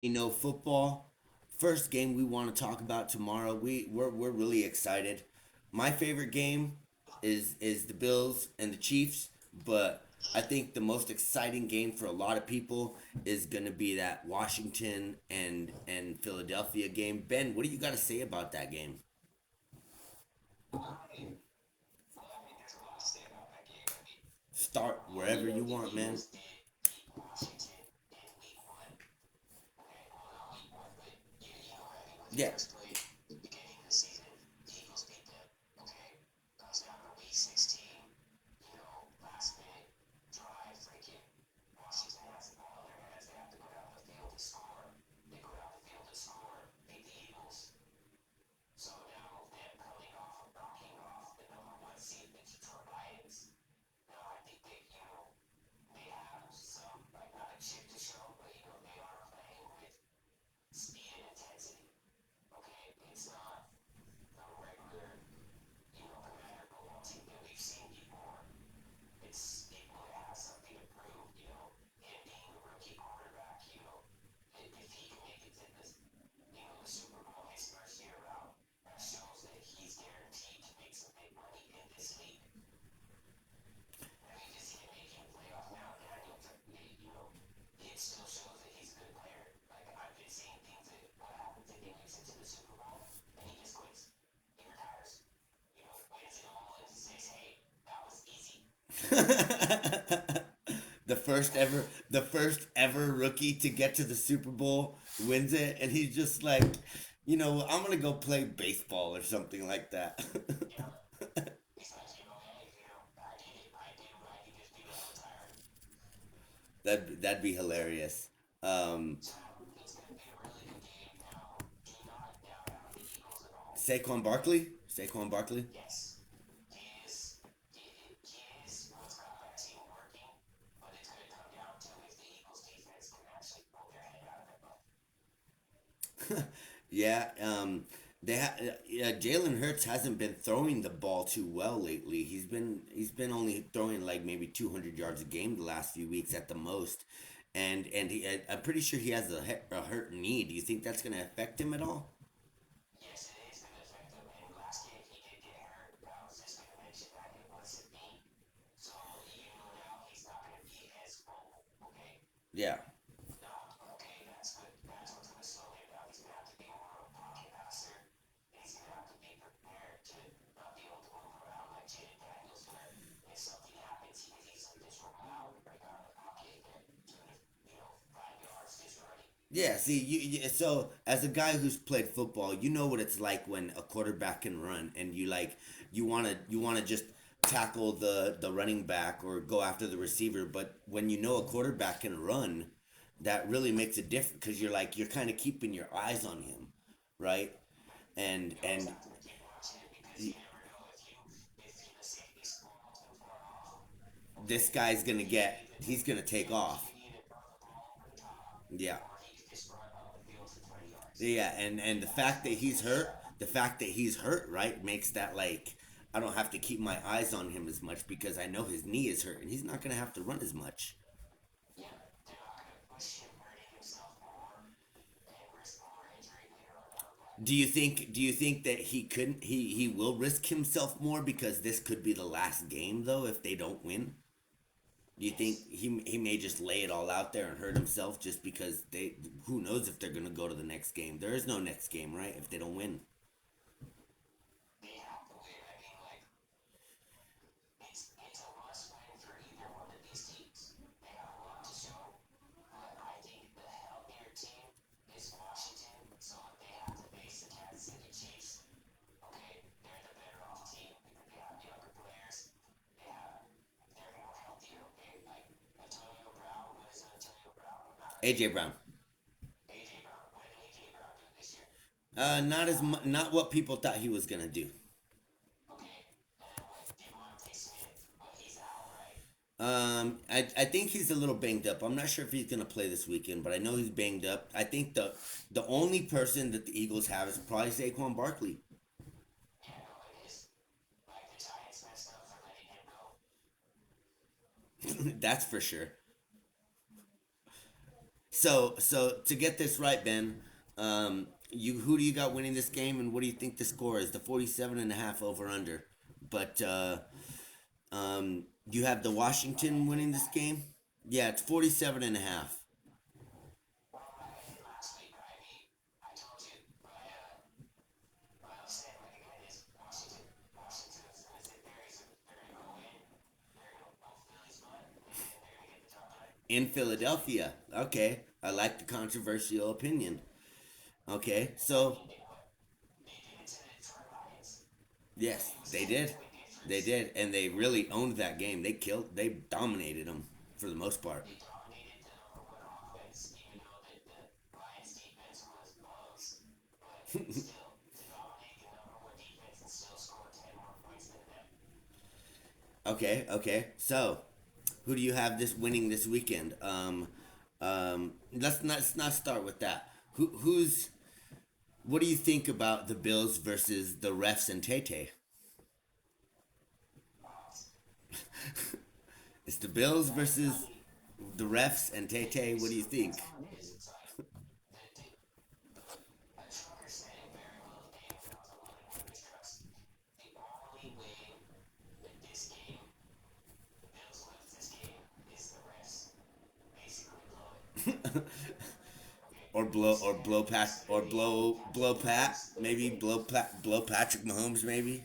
Football. First game we want to talk about tomorrow. We're really excited. My favorite game is the Bills and the Chiefs, but I think the most exciting game for a lot of people is going to be that Washington and Philadelphia game. Ben, what do you got to say about that game? Start wherever you want, man. Yeah. The first ever rookie to get to the Super Bowl wins it, and he's just like, I'm gonna go play baseball or something like that. That'd be hilarious. Um, Saquon Barkley, Saquon Barkley. Yeah, Jalen Hurts hasn't been throwing the ball too well lately. He's been only throwing like maybe 200 yards a game the last few weeks at the most, I'm pretty sure he has a hurt knee. Do you think that's gonna affect him at all? Yeah. Yeah, see, so as a guy who's played football, you know what it's like when a quarterback can run, and you want to just tackle the running back or go after the receiver, but when you know a quarterback can run, that really makes a difference because you're kind of keeping your eyes on him, right? And this guy's gonna he's gonna take off. Yeah. Yeah, and the fact that he's hurt, right, makes that like I don't have to keep my eyes on him as much because I know his knee is hurt and he's not gonna have to run as much. Do you think that he will risk himself more because this could be the last game though if they don't win? Do you think he may just lay it all out there and hurt himself just because they who knows if they're gonna go to the next game? There is no next game, right? If they don't win. AJ Brown. Not what people thought he was gonna do. I think he's a little banged up. I'm not sure if he's gonna play this weekend, but I know he's banged up. I think the only person that the Eagles have is probably Saquon Barkley. That's for sure. So to get this right, Ben, you who do you got winning this game, and what do you think the score is? The 47.5 over under. But you have the Washington winning this game. Yeah, it's 47.5. In Philadelphia. Okay, I like the controversial opinion. Okay, so yes, they did. They did, and they really owned that game. They dominated them for the most part. Okay, okay. So, who do you have this winning this weekend? Let's not start with that. Who's what do you think about the Bills versus the refs and Tay Tay? It's the Bills versus the refs and Tay Tay. What do you think? Or blow Pat, maybe blow Patrick Mahomes, maybe.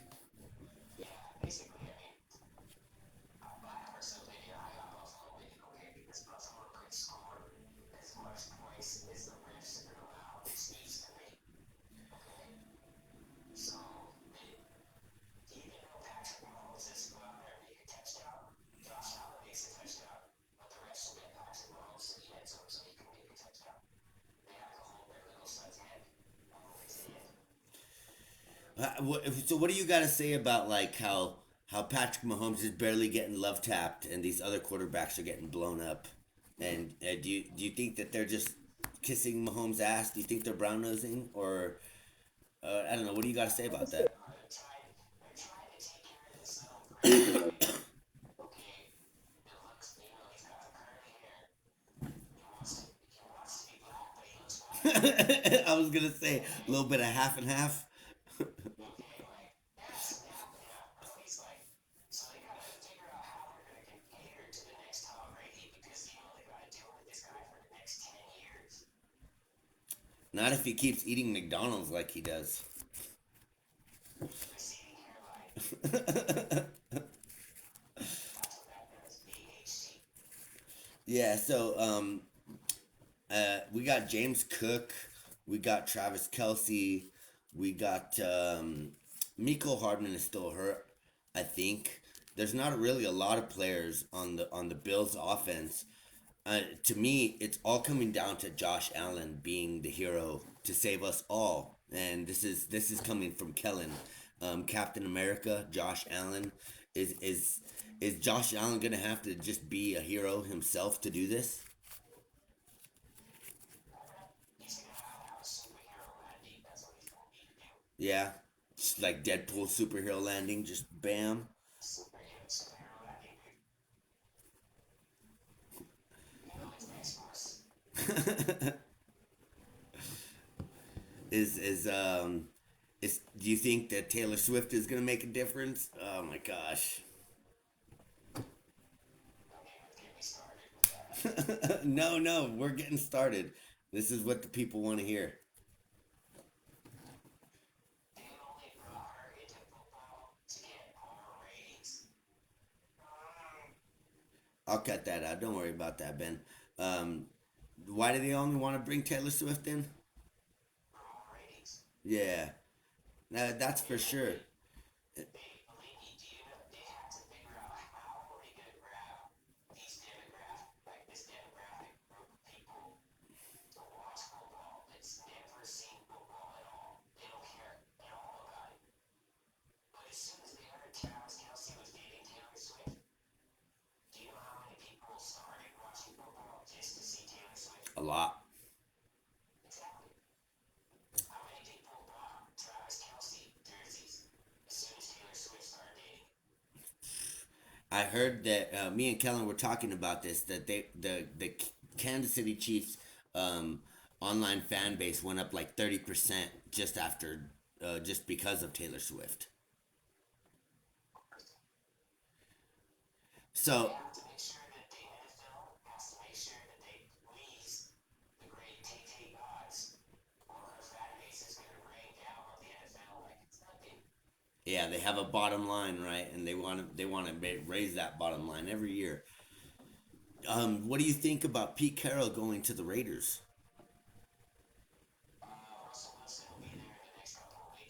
So what do you got to say about like how Patrick Mahomes is barely getting love tapped and these other quarterbacks are getting blown up? And do you think that they're just kissing Mahomes' ass? Do you think they're brown nosing or I don't know? What do you got to say about that? I was gonna say a little bit of half and half. Not if he keeps eating McDonald's like he does. Yeah. So we got James Cook, we got Travis Kelsey, we got Miko Hardman is still hurt. I think there's not really a lot of players on the Bills offense. To me, it's all coming down to Josh Allen being the hero to save us all, and this is coming from Kellen, Captain America. Josh Allen is Josh Allen gonna have to just be a hero himself to do this? Yeah, just like Deadpool superhero landing, just bam. Is is do you think that Taylor Swift is gonna make a difference? Oh my gosh. No, no, we're getting started. This is what the people want to hear. I'll cut that out. Don't worry about that, Ben. Um, why do they only want to bring Taylor Swift in? Yeah, that's for sure. A lot. I heard that me and Kellen were talking about this that the Kansas City Chiefs um, online fan base went up like 30% just after, just because of Taylor Swift. So yeah, they have a bottom line, right? And they want to raise that bottom line every year. What do you think about Pete Carroll going to the Raiders?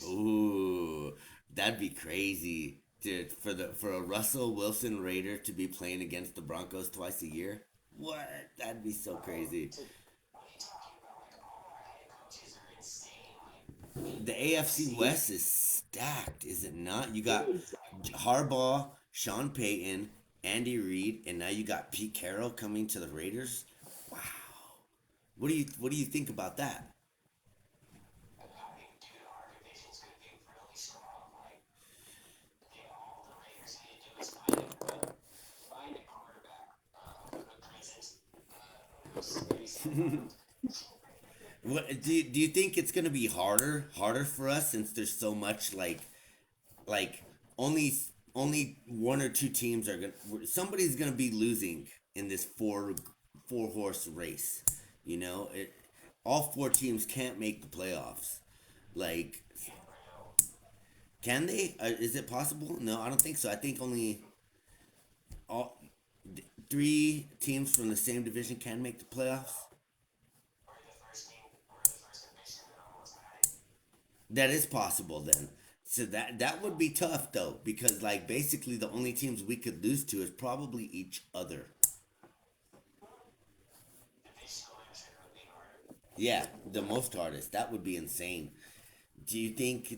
Ooh, that'd be crazy, dude. For a Russell Wilson Raider to be playing against the Broncos twice a year. What? That'd be so crazy. The AFC West is stacked, is it not? You got Harbaugh, Sean Payton, Andy Reid, and now you got Pete Carroll coming to the Raiders. Wow. What do you think about that? What do you think it's gonna be harder for us since there's so much like only only one or two teams are gonna somebody's gonna be losing in this four horse race. All four teams can't make the playoffs. Like, can they? Is it possible? No, I don't think so. I think only all three teams from the same division can make the playoffs. That is possible then. So that would be tough though, because like basically the only teams we could lose to is probably each other. Yeah, the most hardest. That would be insane. Do you think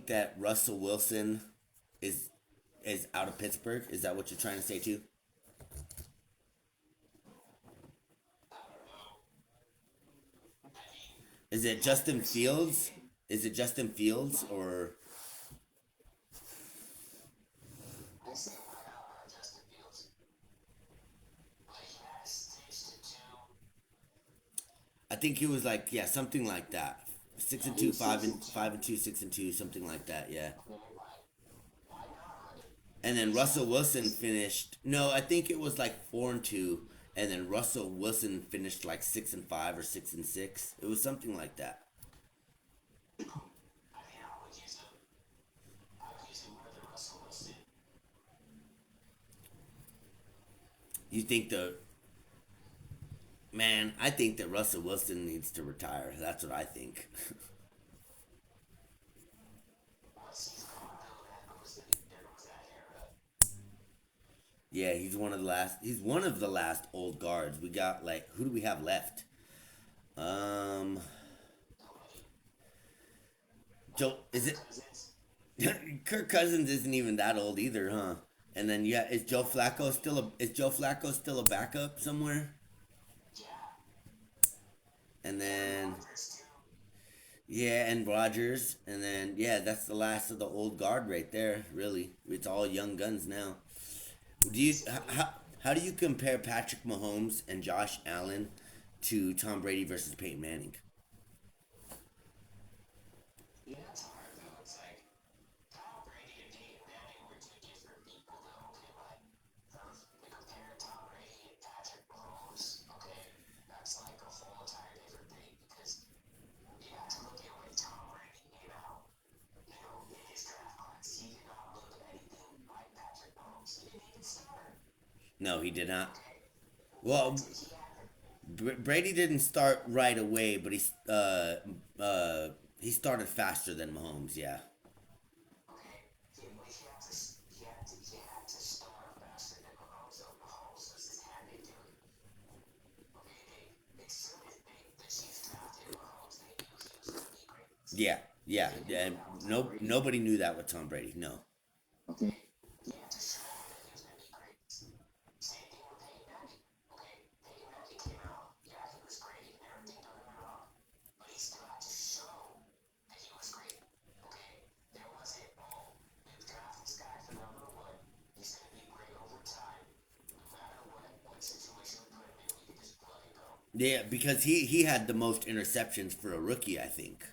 that Russell Wilson is is out of Pittsburgh? Is that what you're trying to say too? Is it Justin Fields? Is it Justin Fields or I think he was like, yeah, something like that. 6-2, 5-2, 6-2, something like that. Yeah. And then Russell Wilson finished. No, I think it was like 4-2, and then Russell Wilson finished like 6-5 or 6-6. It was something like that. You think the man? I think that Russell Wilson needs to retire. That's what I think. Yeah, he's one of the last. He's one of the last old guards. We got like who do we have left? Um, Joe, is it Kirk Cousins isn't even that old either, huh? And then yeah, is Joe Flacco still a backup somewhere? And then yeah, and Rogers, and then yeah, that's the last of the old guard right there. Really, it's all young guns now. Do you how do you compare Patrick Mahomes and Josh Allen to Tom Brady versus Peyton Manning? No, he did not. Well, Brady didn't start right away, but he started faster than Mahomes. Yeah, yeah, yeah. Yeah. No, nobody knew that with Tom Brady. No. Yeah, because he had the most interceptions for a rookie, I think.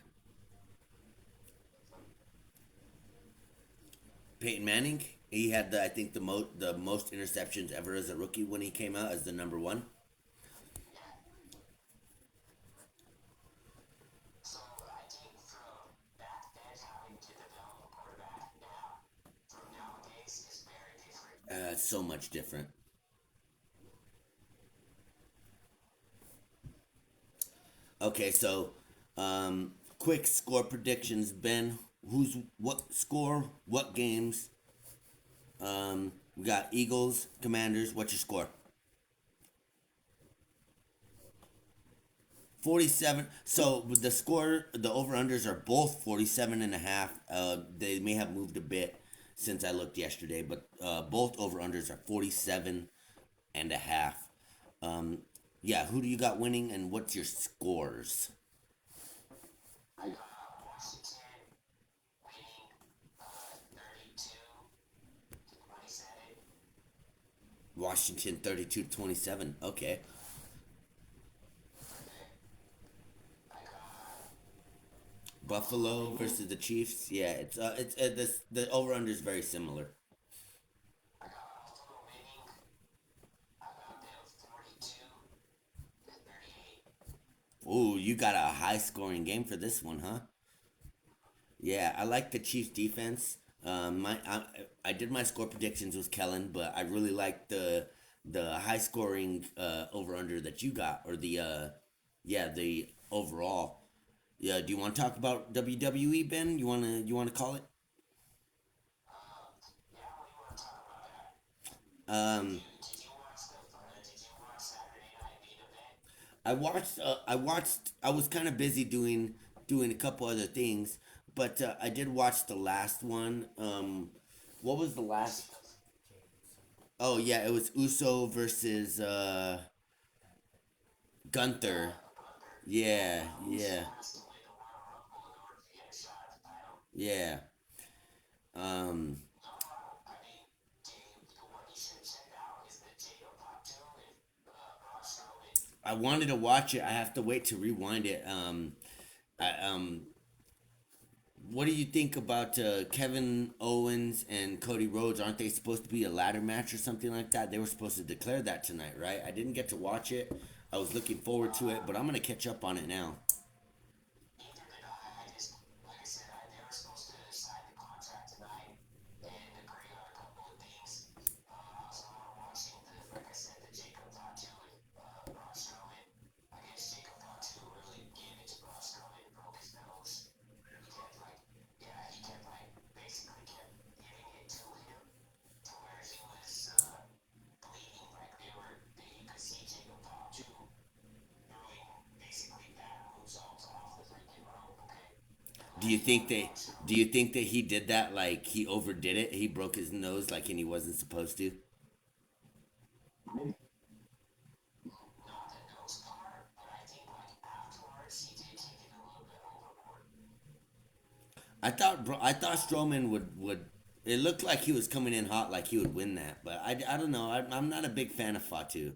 Peyton Manning, he had I think the most interceptions ever as a rookie when he came out as the number one. It's so much different. Okay, so quick score predictions, Ben. Who's what score? What games? We got Eagles, Commanders. What's your score? 47. So with the score, the over unders are both 47 and a half. They may have moved a bit since I looked yesterday, but both over unders are 47 and a half. Um, yeah, who do you got winning and what's your scores? Washington 32-27. Okay. Buffalo versus the Chiefs. Yeah, it's this the over under is very similar. Ooh, you got a high scoring game for this one, huh? Yeah, I like the Chiefs defense. I did my score predictions with Kellen, but I really like the high scoring over under that you got or the overall. Yeah, do you want to talk about WWE, Ben? You want to call it? Um, I watched. I was kind of busy doing a couple other things, but I did watch the last one. What was the last? Oh yeah, it was Uso versus Gunther. Yeah, yeah, yeah. Um, I wanted to watch it. I have to wait to rewind it. What do you think about Kevin Owens and Cody Rhodes? Aren't they supposed to be a ladder match or something like that? They were supposed to declare that tonight, right? I didn't get to watch it. I was looking forward to it, but I'm gonna catch up on it now. Do you think they? Do you think that he did that like he overdid it? He broke his nose like and he wasn't supposed to. I thought Strowman would. It looked like he was coming in hot, like he would win that. But I don't know. I'm not a big fan of Fatu.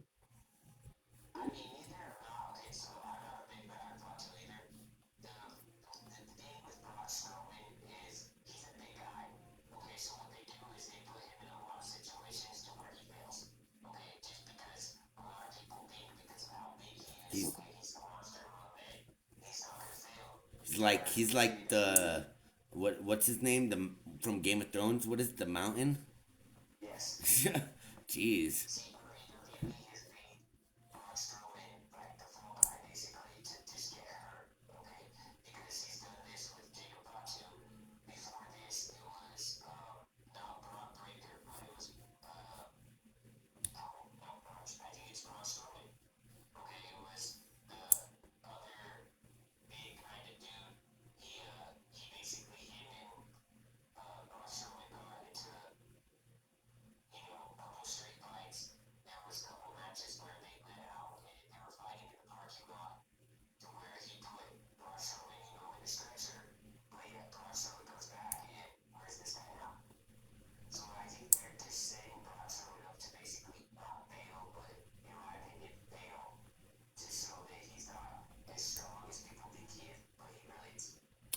He's he's like the what's his name the from Game of Thrones. What is it, the Mountain? Jeez.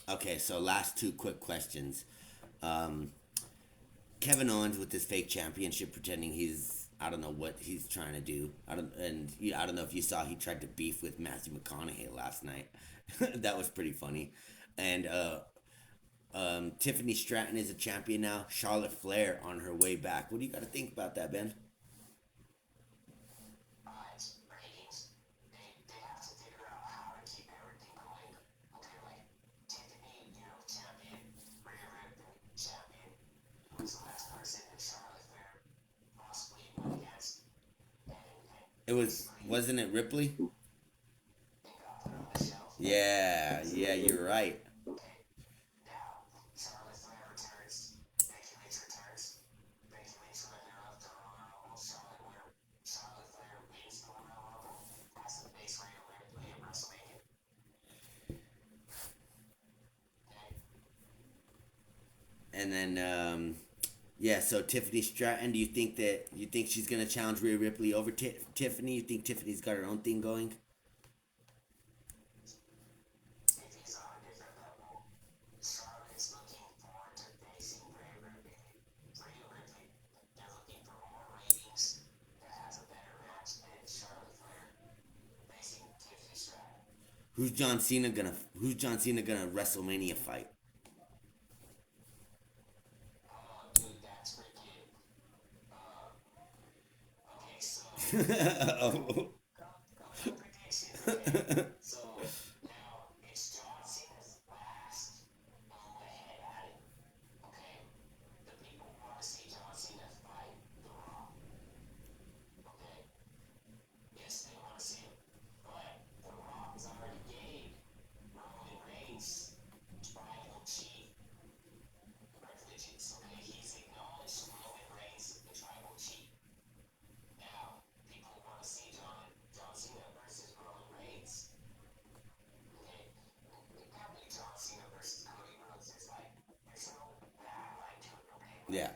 Okay, so last two quick questions. Um, Kevin Owens with his fake championship, pretending he's I don't know what he's trying to do. I don't know if you saw he tried to beef with Matthew McConaughey last night. That was pretty funny. And Tiffany Stratton is a champion now. Charlotte Flair on her way back. What do you got to think about that, Ben? It wasn't it Ripley? Yeah, yeah, you're right. And then yeah, so Tiffany Stratton, do you think she's gonna challenge Rhea Ripley over Tiffany? You think Tiffany's got her own thing going? Who's John Cena gonna WrestleMania fight? Oh. Yeah.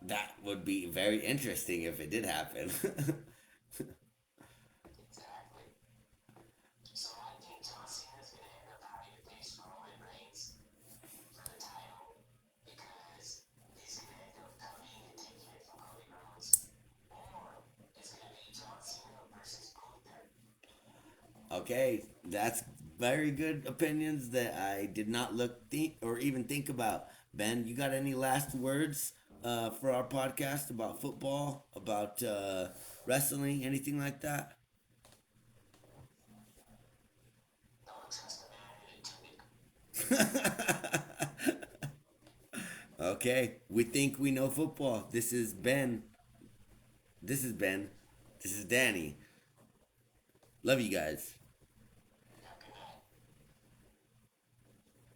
That would be very interesting if it did happen. Okay, that's very good opinions that I did not look or even think about. Ben, you got any last words for our podcast about football, about wrestling, anything like that? Okay, we think we know football. This is Ben. This is Ben. This is Danny. Love you guys.